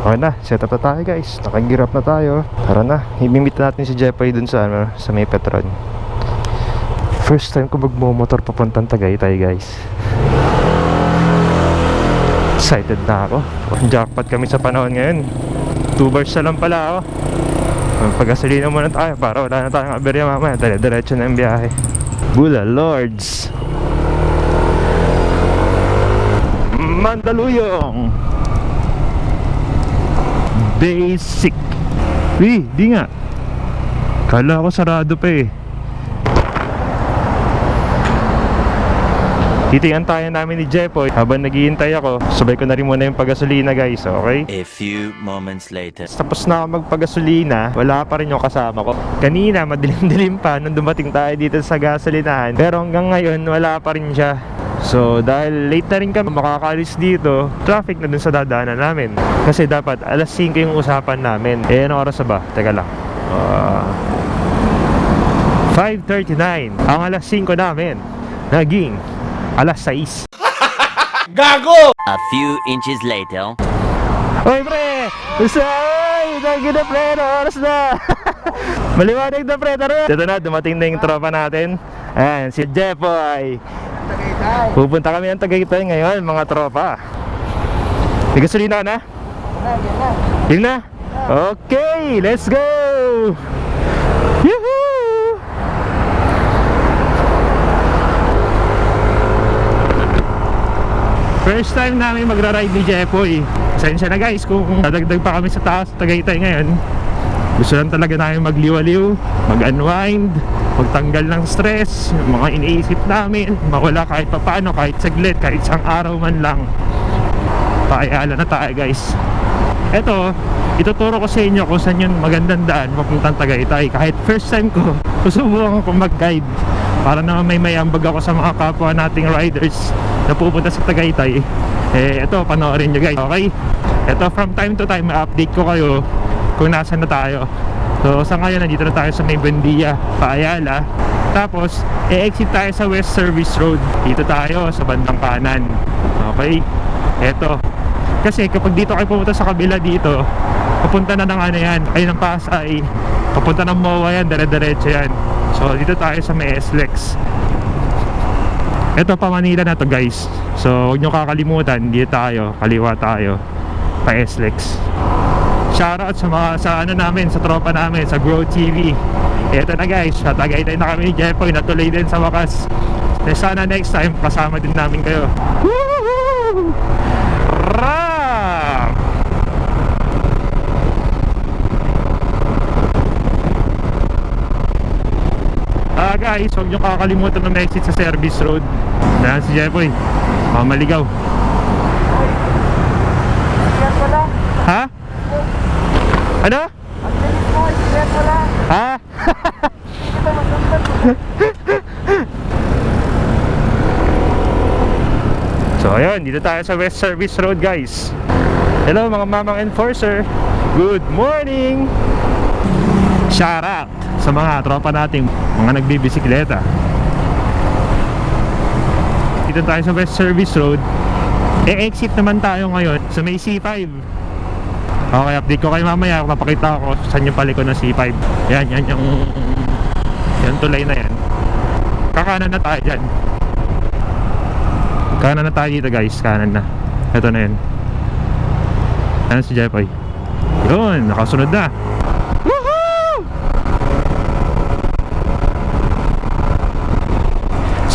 Okay na, set up na tayo guys. Nakagear up na tayo. Tara na, i-meet natin si Jepoy dun sa, sa may Petron. First time ko magmo-motor papuntang Tagaytay guys. Excited na ako. Jackpot kami sa panahon ngayon. 2 bars na lang pala ako. Pag-gasolina muna tayo para wala na tayong aberya mamaya. Diretso na yung biyahe. Bula Lords, Mandaluyong, Basic. Di nga. Kala ko sarado pa eh. Titigan tayo namin ni Jepoy habang naghihintay ako. Sabay ko na rin muna yung paggasolina guys, okay? A few moments later. Tapos na ako magpagasolina, wala pa rin yung kasama ko. Kanina, madilim-dilim pa nung dumating tayo dito sa gasolinahan. Pero hanggang ngayon, wala pa rin siya. So, dahil late na rin kami makakaalis dito, traffic na dun sa dadaanan namin. Kasi dapat alas 5 yung usapan namin. Eh, anong oras na ba? Teka lang. 5:39. Ang alas 5 namin naging alas 6. Gago! A few inches later. Hoy pre! Usay! Naging na pre! Oras na! Maliwanag na pre! Tara! Dito na, dumating na yung tropa natin. Ayan, si Jepoy. Pupunta kami ng Tagaytay ngayon, mga tropa. May gasolina na? Yun na? Okay, let's go! Yuhuu! First time namin magra-ride ni Jepoy. Pasensya na guys kung dadagdag pa kami sa taas Tagaytay ngayon. Gusto lang talaga namin magliwaliw, mag-unwind, magtanggal ng stress, yung mga iniisip namin, mawala kahit papaano, kahit saglit, kahit isang araw man lang. Paayala na tayo guys. Eto, ituturo ko sa inyo kung saan yung magandang daan papuntang Tagaytay. Kahit first time ko, susubukan ko mag-guide para naman may ambag ako sa mga kapwa nating riders na pupunta sa Tagaytay. Eh, eto, panoorin nyo guys, okay? Eto, from time to time, ma-update ko kayo kung nasan na tayo. So, sa ngayon, nandito na tayo sa may Buendia, Paayala. Tapos, e-exit tayo sa West Service Road. Dito tayo, sa bandang kanan. Okay? Eto. Kasi kapag dito kayo pumunta sa kabila dito, papunta na ng ano yan, kayo ng Pasay, papunta ng MOA yan, dire-diretso yan. So, dito tayo sa may SLEX. Ito pa Manila na to guys. So huwag nyo kakalimutan, dito tayo, kaliwa tayo, pa SLEX. Shoutout sa mga, sa ano namin, sa tropa namin, sa Grow TV. Ito na guys, Tagaytay na kami ni Jepoy, natuloy din sa wakas. Sana next time kasama din namin kayo. Woohoo! Ram! Guys, huwag nyo kakalimutan ng exit sa Service Road. Ayan si Jepoy, mamaligaw. Ha? Ano? Ha? So ayun, dito tayo sa West Service Road guys. Hello mga mamang enforcer, good morning! Shout out sa mga tropa nating mga nagbibisikleta. Dito tayo sa West Service Road. E-exit naman tayo ngayon sa may C5. Okay, update ko kayo mamaya. Papakita ko saan yung paliko ng C5. Yan yung tulay na yan. Kakanan na tayo dyan. Kanan na tayo dito guys. Kanan na. Ito na yan. Ano si Jepoy? Yun, nakasunod na.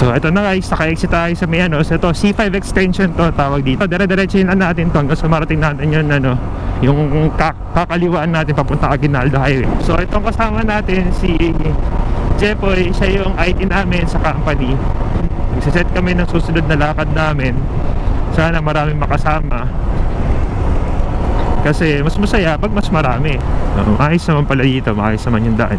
So ito na guys, naka-exit tayo sa may ano. So ito, C5 extension to, tawag dito. Dire-diretso na natin to hanggang sa marating natin yun, ano, yung kakaliwaan natin papunta Aguinaldo Highway. So itong kasama natin si Jepoy, siya yung IT namin sa company. Magsaset kami ng susunod na lakad namin. Sana maraming makasama, kasi mas masaya pag mas marami. Maayos naman pala dito, maayos naman yung daan.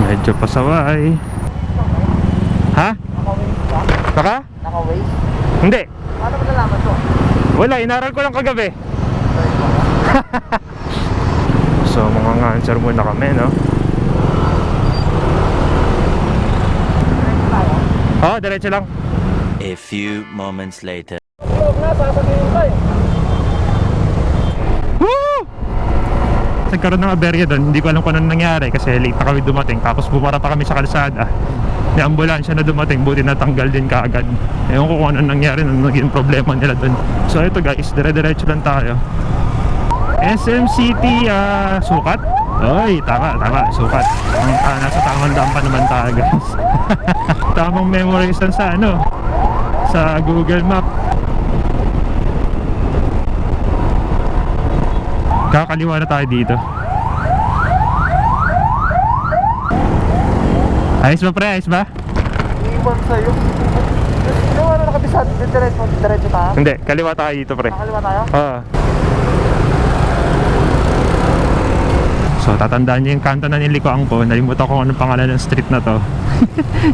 Medyo pasaway. Ha? Naka? Naka-waste? Hindi. Paano mo nalaman to? Wala, inaral ko lang kagabi. So mga answer muna kami, no? Oo, diretso lang. A few moments later. Huwag na, sasabihin ko eh. Woo! Nagkaroon ng aberya doon, hindi ko alam kung ano nangyari kasi late na kami dumating tapos bumara pa kami sa kalsada. May ambulansya na dumating, buti natanggal din kaagad. Ewan ko kung ano nangyari, ano naging problema nila doon. So ito guys, dire-diretso lang tayo. SM City, sukat? Oy, tama, sukat. Nasa tamang daan pa naman tayo guys. Tamang memories lang sa sa Google Map. Kakaliwa na tayo dito. Ayos ba pre? Ayos ba? Iwan sa'yo. Yung ano nakabisad, diretso tayo? Hindi, kaliwa tayo dito pre. Nakaliwa tayo? Oo. So tatandaan niyo yung kanto na nilikoan ko. Nalimutan ko kung anong pangalan ng street na to.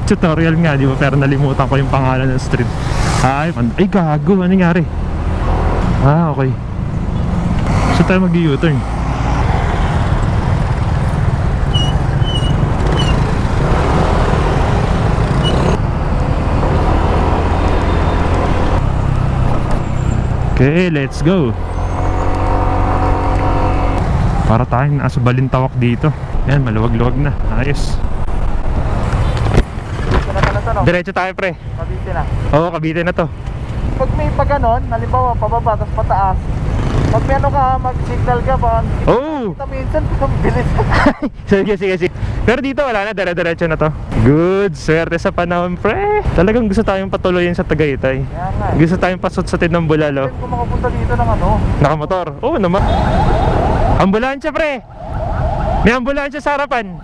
Tutorial nga di ba, pero nalimutan ko yung pangalan ng street. Ay gago, ano nangyari? Okay. So tayo mag-U-turn. Okay, let's go. Para tayong nasa Balintawak dito. Yan, maluwag-luwag na. Ayos. Dito na pala to, no? Diretso tayo pre. Cavite na. Oo, Cavite na to. Pag may pa ganon, halimbawa pababa, tapos pataas. Pag may ano ka, mag-signal ka pa. Oh! Minsan, ang bilis. Sige. Pero dito wala na, dire-diretso na to. Good, swerte sa panahon pre. Talagang gusto tayong patuloyin sa Tagaytay. Kaya nga eh. Gusto tayong pasutsutin ng bulalo. Kung makapunta dito ng ano, Nakamotor. Oo naman. Ambulansya pre. May ambulansya sa harapan.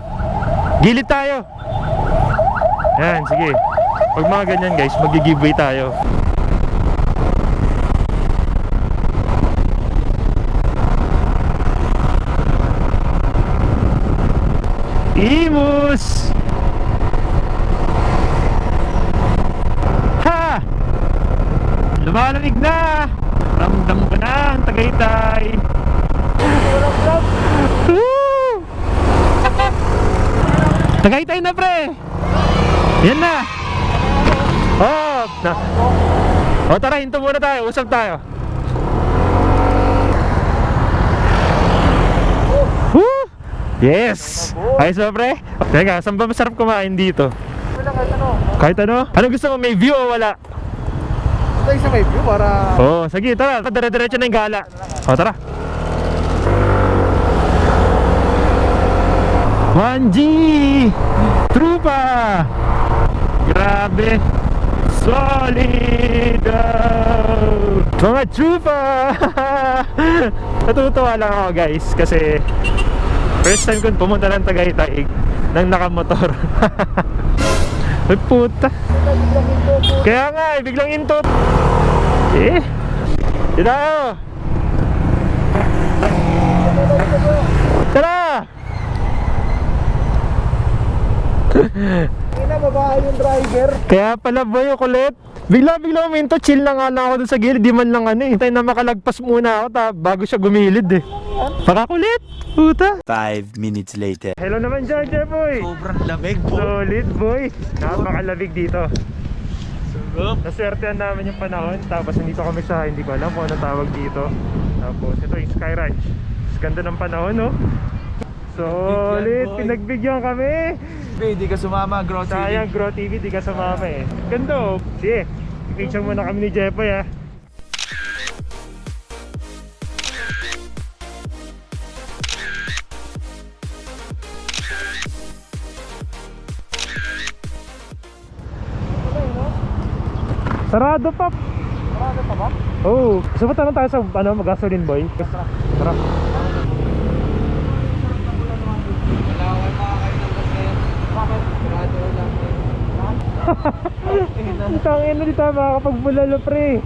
Gilid tayo. Yan, sige. Pag mga ganyan guys, mag-giveaway tayo. Imus! Ha! Lumalamig na! Ramdam ko na ang Tagaytay. Woo! Tagaytay na pre! Yan na! Oh! Tara, hinto muna tayo, usap tayo. Woo! Yes! Ayos ba pre? Teka, saan ba masarap kumain dito? wala kahit ano. Kahit ano? Ano gusto mo? May view o wala? Tayo sa may view para... Oo, sige, tara. Dire-diretso na yung gala. O, tara. 1G! Trupa! Grabe! Solid! Mga trupa! Natutuwa lang ako guys kasi first time ko pumunta ng Tagaytay nang nakamotor. Ay puta. Kaya nga biglang intot. Dito tayo. Tara. Ina, babae yung driver. Kaya pala boy, kulit. Bigla uminto, chill na nga lang ako dun sa gilid. Di man lang tayo na makalagpas muna ako bago siya gumilid Pakakulit. Puta. 5 minutes later. Hello naman dyan, boy. Sobrang lamig po. Solid boy. Napakalamig dito. Naswertehan namin yung panahon. Tapos nandito kami sa, hindi ko alam kung anong tawag dito. Tapos ito yung Sky Ranch. Ganda ng panahon, no? Solid, pinagbigyan kami. Hindi ka sumama, Grow TV. Sayang, Grow TV, di ka sumama Ganda, oh. Sige, picture muna kami ni Jepoy, Sarado pa. Marami pa ba? Oh, gusto mo tanong tayo sa gasoline boy? Tara. Ang tangin na dito makakapagbulalo pre.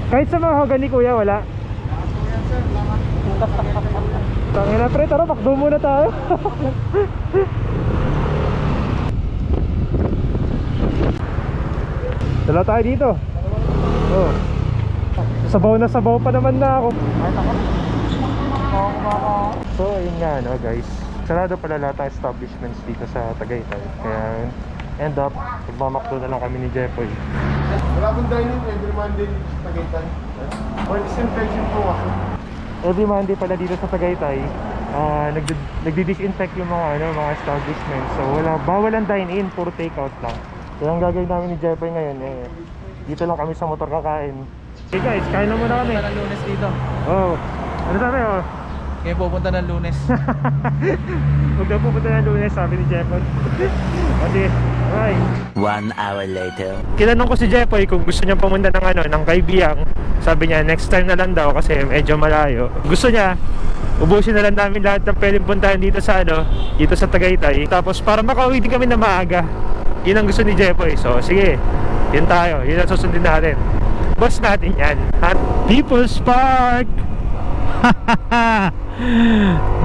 Kahit sa mga hagani kuya wala. Tangin na pre, tara pakdo muna tayo. Dala tayo dito. Oh. Sabaw na sabaw pa naman na ako. So ayun nga no guys, sarado pala lahat ng establishments dito sa Tagaytay. Kaya end up, magmamakdo na lang kami ni Jepoy. Wala pong dining every Monday dito sa Tagaytay. Or disinfection po ako. Every Monday pala dito sa Tagaytay, nagdi-disinfect yung mga establishment. So bawal ang dine-in, puro take-out lang. Kaya ang gagawin namin ni Jeffrey ngayon, dito lang kami sa motor kakain. Hey guys, kain na muna kami. Pupunta ng Lunes dito. Oh, ano sabi oh? Kaya pupunta ng Lunes. Huwag na pupunta ng Lunes, sabi ni Jeffrey. Kasi, alright. 1 hour later. Tinanong ko si Jeffrey kung gusto niya pumunta ng Kaibiyang. Sabi niya, next time na lang daw kasi medyo malayo. Gusto niya, ubusin na lang namin lahat ng pwedeng puntahan dito sa dito sa Tagaytay. Tapos para makauwi din kami na maaga. Yun ang gusto ni Jeffrey. So sige, yun tayo. Yun ang susundin natin. Boss natin yan. At People's Park!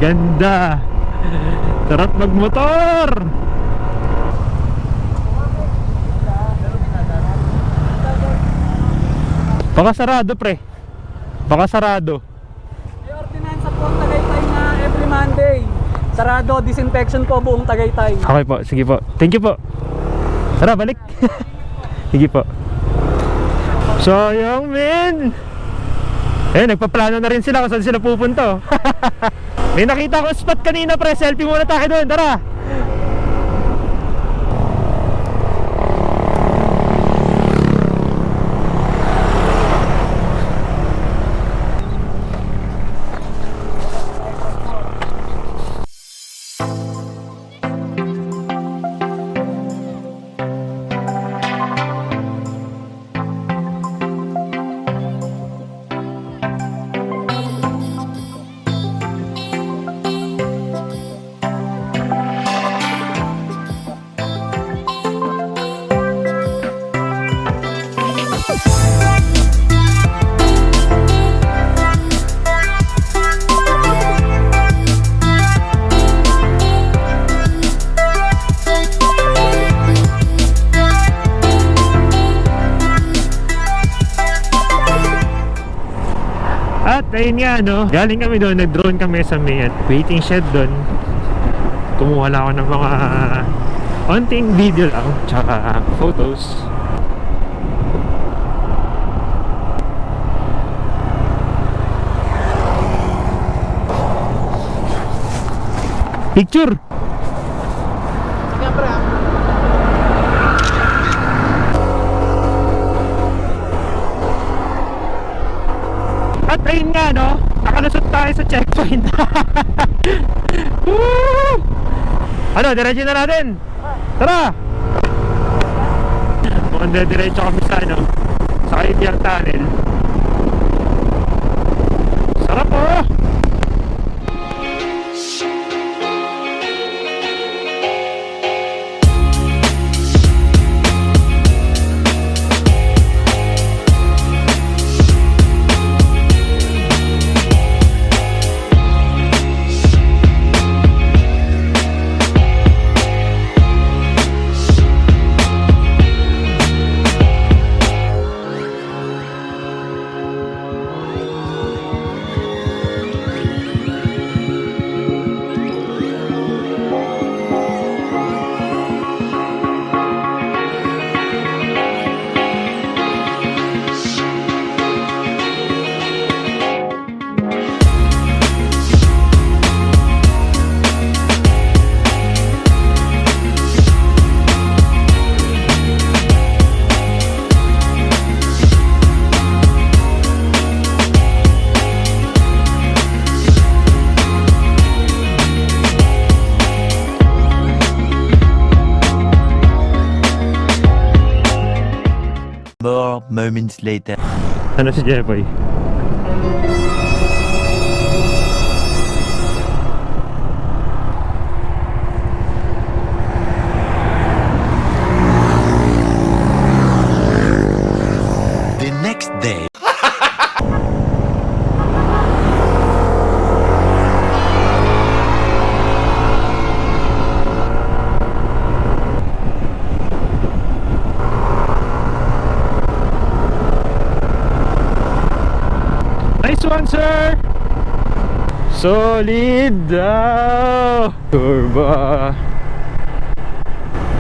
Ganda! Sarap magmotor! Baka sarado pre. Baka sarado. May ordinansa po ang Tagaytay na every Monday. Sarado, disinfection po buong Tagaytay. Okay po, sige po. Thank you po. Tara, balik. Sige po. Sayang, men. Nagpaplano na rin sila kung saan sila pupunta. May nakita ko spot kanina, pre. Selfie muna tayo doon. Tara. At ayun nga galing kami doon, nag-drone kami sa may waiting shed doon. Kumuha lang ako ng mga onting video lang, tsaka photos. Picture! Siyempre At ayun nga nakalusot tayo sa checkpoint. Woo! Diretso na natin. Tara! Mukhang diretso kami sa sa Kaibiyang Tunnel. Sarap oh! More moments later. Ano si Jeffoy? The next day. Nice one, sir! Solid! Turba!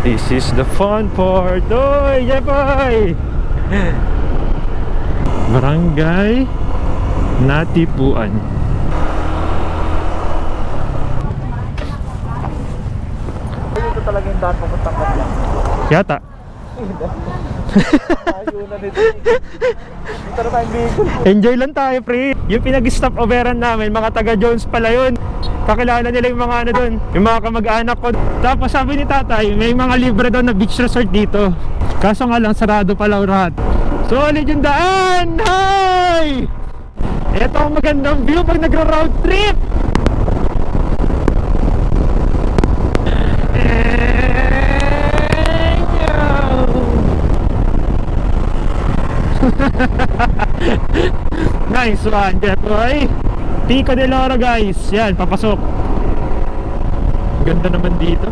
This is the fun part! Oy, Jeffoy! Barangay Natipuan. Ito talaga yung daan papuntang Kablang. Yata. Ayunan nito. Dito na tayong Bicol. Enjoy lang tayo, pre. Yung pinag-stop overan namin, mga taga Jones pala yun. Kakilala nila yung mga ano doon, yung mga kamag-anak ko. Tapos sabi ni tatay, may mga libre doon na beach resort dito. Kaso nga lang, sarado pala lahat. Solid yung daan! Hi! Ito ang magandang view pag nagra-road trip! Nice one, Jeffoy. Pico de Loro, guys. Yan, papasok. Ganda naman dito.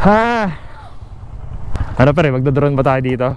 Ha! Ano pre, magdodrone ba tayo dito?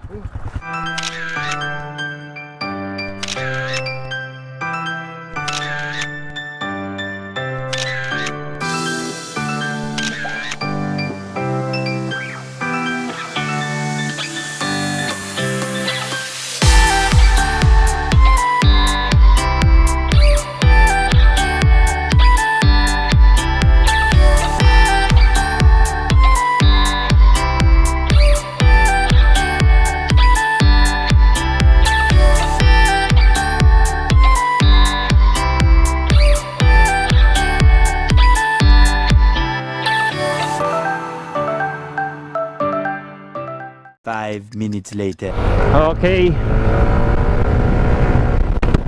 Five minutes later. Okay.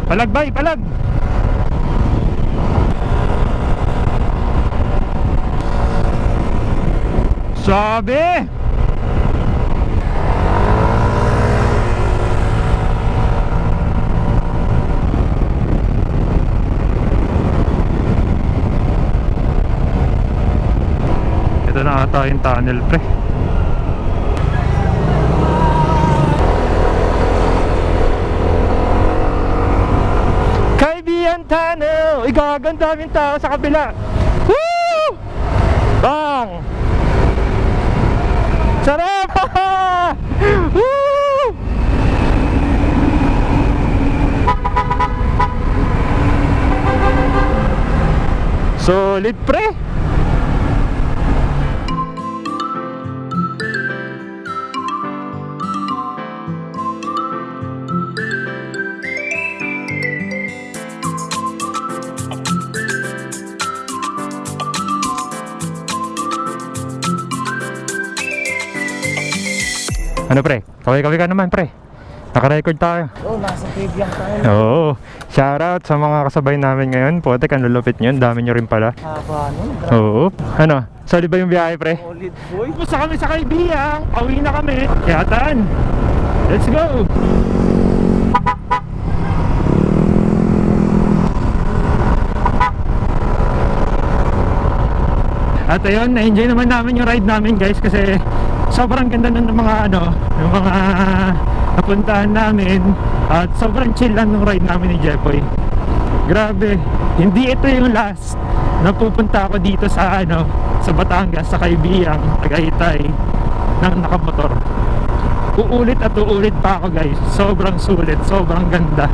Palag bay, palag. Sabi. Ito na ata yung tunnel, pre. Tunnel! Igaganda yung tao sa kabila. Woo! Bang! Sarap! Woo! Solid, pre! Ano pre? Kaway-kaway ka naman pre. Naka-record tayo. Oh, nasa Bibyang tayo. Oo. Shoutout sa mga kasabay namin ngayon. Putek, ang lulupit nyo. Dami nyo rin pala. Haba nun. Oo. Ano? Solid ba yung biyahe pre? Solid boy. Basta kami sa Kaibiyang. Pauwi na kami. Yataan. Let's go! At ayun, na-enjoy naman namin yung ride namin guys kasi sobrang ganda ng mga ano, yung mga napuntahan namin at sobrang chill lang ng ride namin ni Jepoy. Grabe, hindi ito yung last na pupunta ako dito sa sa Batangas, sa Kaibiyang, Tagaytay ng nakamotor. Uulit at uulit pa ako guys. Sobrang sulit, sobrang ganda.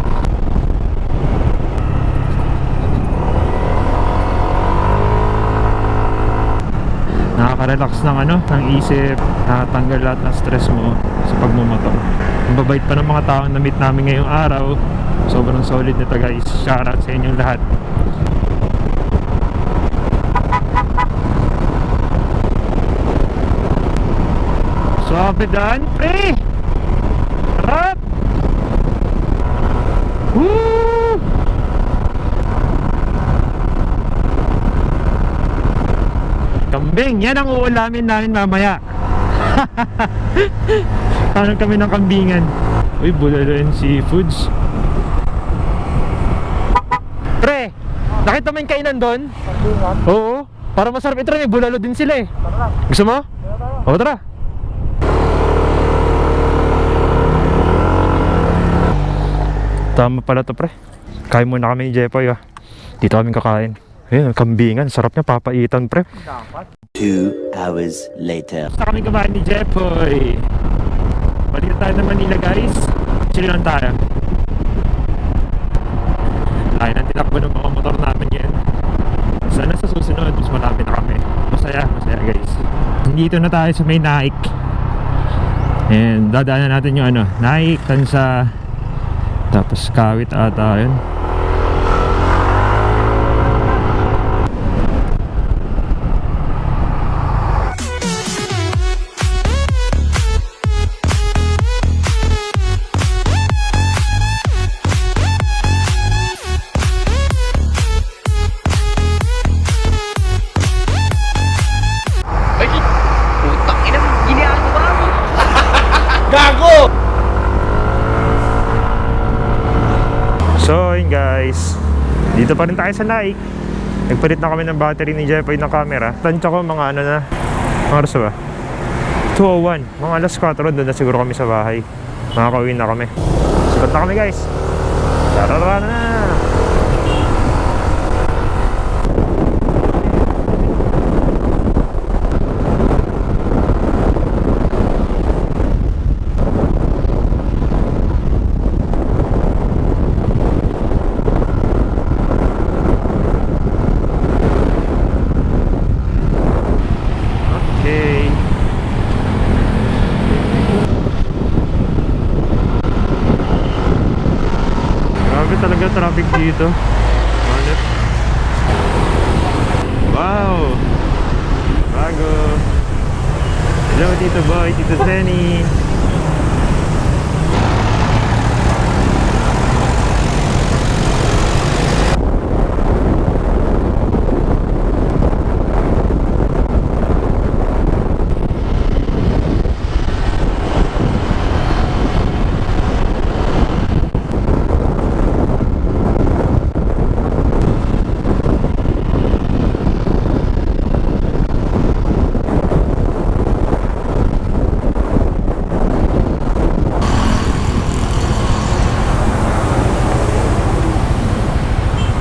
Nakaka-relax ng isip, nakatanggal lahat ng stress mo sa pagmumotor. Ang babait pa ng mga taong na-meet namin ngayong araw. Sobrang solid nito guys. Shoutout sa inyong lahat. Swabe daan, pre! Harap! Woo! Kambing, yan ang uulamin namin mamaya. Parang kami ng kambingan. Uy, bulalo and seafoods. Pre, nakita mo yung kainan doon? Paglingan. Oo, para masarap ito, may bulalo din sila eh. Tara. Gusto mo? Tara tayo. Oo, tara. Tama pala to, pre. Kain muna kami ni Jepoy, ah. Dito kami kakain. Ayun, kambingan. Sarap niya, papaitan, pre. Dapat. 2 hours later. Basta kami kumain ni Jepoy. Balik tayo ng Manila, guys. Chill lang tayo. Lain ang tinakbo ng mga motor namin yan. Sana sa susunod, mas malapit na kami. Masaya, guys. Dito na tayo sa may Naik. And dadaanan natin yung Naik, Tansa, tapos Kawit ata yun. So yun guys, dito pa rin tayo sa Nike. Nagpalit na kami ng battery ni Jepoy ng camera. Tansya ko mga na mga oras ba? 2:01, mga alas 4 doon na siguro kami sa bahay. Makakauwi na kami. Sikat na kami guys. Tarara na. Talaga traffic dito. Manip. Wow! Bago! Hello Tito Boy, Tito Tenny!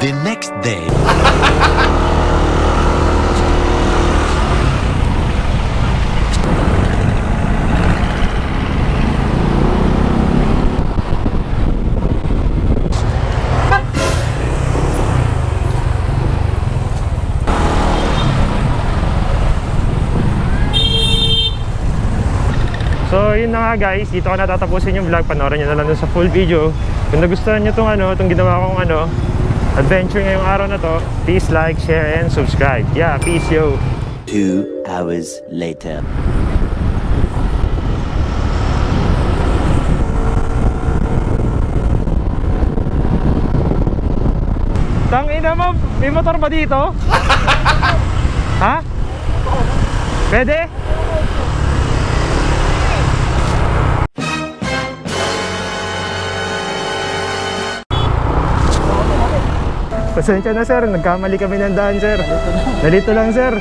The next day. So yun na nga guys, dito ko natatapusin yung vlog. Panoorin nyo na lang dun sa full video. Kung nagustuhan nyo tong ginawa kong adventure ngayong araw na to, please like, share, and subscribe. Yeah, peace yo! 2 hours later. Tangina mo, may motor ba dito? Ha? Pwede? Pasensya na sir, nagkamali kami ng daan sir. Nalito lang sir.